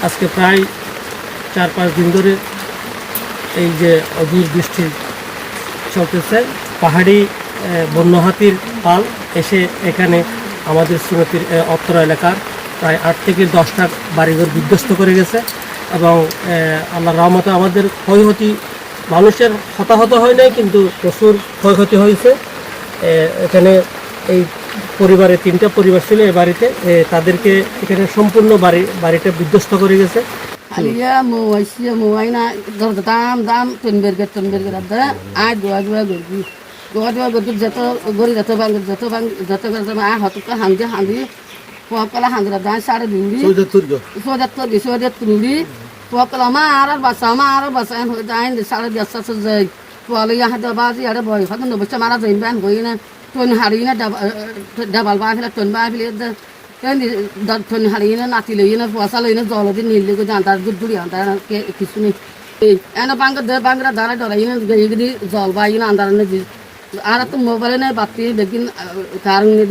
আজকে প্রায় 4-5 দিন ধরে এই যে অধীর বৃষ্টি চলতেছে, পাহাড়ি বন্য হাতির পাল এসে এখানে আমাদের শ্রীমতীর অত্র এলাকার প্রায় 8 থেকে 10টা বাড়িঘর বিধ্বস্ত করে গেছে। এবং আল্লাহর রহমতে আমাদের ক্ষয়ক্ষতি, মানুষের হতাহত হয় নাই, কিন্তু প্রচুর ক্ষয়ক্ষতি হয়েছে। এখানে এই পরিবারে 3টা পরিবার ছিল এই বাড়িতে, তাদেরকে এখানে সম্পূর্ণ বাড়িটা বিধ্বস্ত করে গেছে। Alia muai na dam tunberger ada dua gurgi jato gori jato bang hatu ka handi pokala handra dan sare duri sodat turi pokala ma arar basa en dain sare dasa sejai pokala ya hada bazi ada boy hatu no bacha mara zain ban goina ton harina dabal ba phila ton ba phila kan ton harina nati leina puasa leina jolo din nille ko janta guduri anta ke kisuni ana bangra dara dara ina gidi jol ba ina andar ne আর তো মোবাইলে নাই বাতি দেখুন কারণ নিয়ে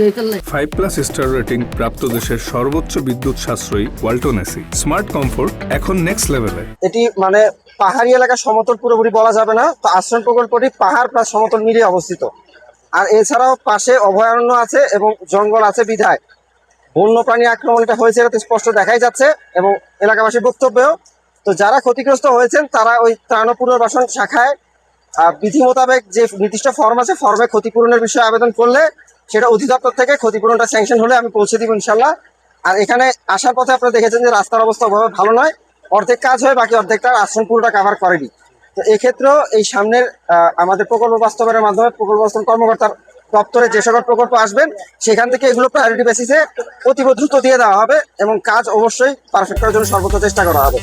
5+ star rating প্রাপ্ত দেশের সর্বোচ্চ বিদ্যুৎ সাশ্রয়ী ওয়ালটন এসি স্মার্ট কমফোর্ট এখন নেক্সট লেভেলে। এটি মানে পাহাড়ি এলাকা সমতল পুরোপুরি বলা যাবে না, তো আশ্রম প্রকল্পটি পাহাড় প্লাস সমতল মিলিয়ে অবস্থিত। আর এছাড়াও পাশে অভয়ারণ্য আছে এবং জঙ্গল আছে বিধায় বন্যপ্রাণী আক্রমণ এটা হয়েছে, এটা স্পষ্ট দেখাই যাচ্ছে এবং এলাকাবাসীর বক্তব্যও। তো যারা ক্ষতিগ্রস্ত হয়েছেন তারা ওই ত্রাণ পুনর্বাসন শাখায় বিধি মোতাবেক যে নির্দিষ্ট ফর্ম আছে, ফর্মে ক্ষতিপূরণের বিষয়ে আবেদন করলে সেটা অধিদপ্তর থেকে ক্ষতিপূরণটা স্যাংশন হলে আমি পৌঁছে দিব ইনশাল্লাহ। আর এখানে আসার পথে আপনারা দেখেছেন যে রাস্তার অবস্থা ওভাবে ভালো নয়, অর্ধেক কাজ হয়, বাকি অর্ধেকটা আশ্রম পুরোটা কাভার করেনি। তো এক্ষেত্রেও এই সামনের আমাদের প্রকল্প বাস্তবায়নের মাধ্যমে প্রকল্প বাস্তবায়ন কর্মকর্তার দপ্তরে যে সকল প্রকল্প আসবেন সেখান থেকে এগুলো প্রায়োরিটি বেসিসে অতি দ্রুত দিয়ে দেওয়া হবে এবং কাজ অবশ্যই পারফেক্ট করার জন্য সর্বোচ্চ চেষ্টা করা হবে।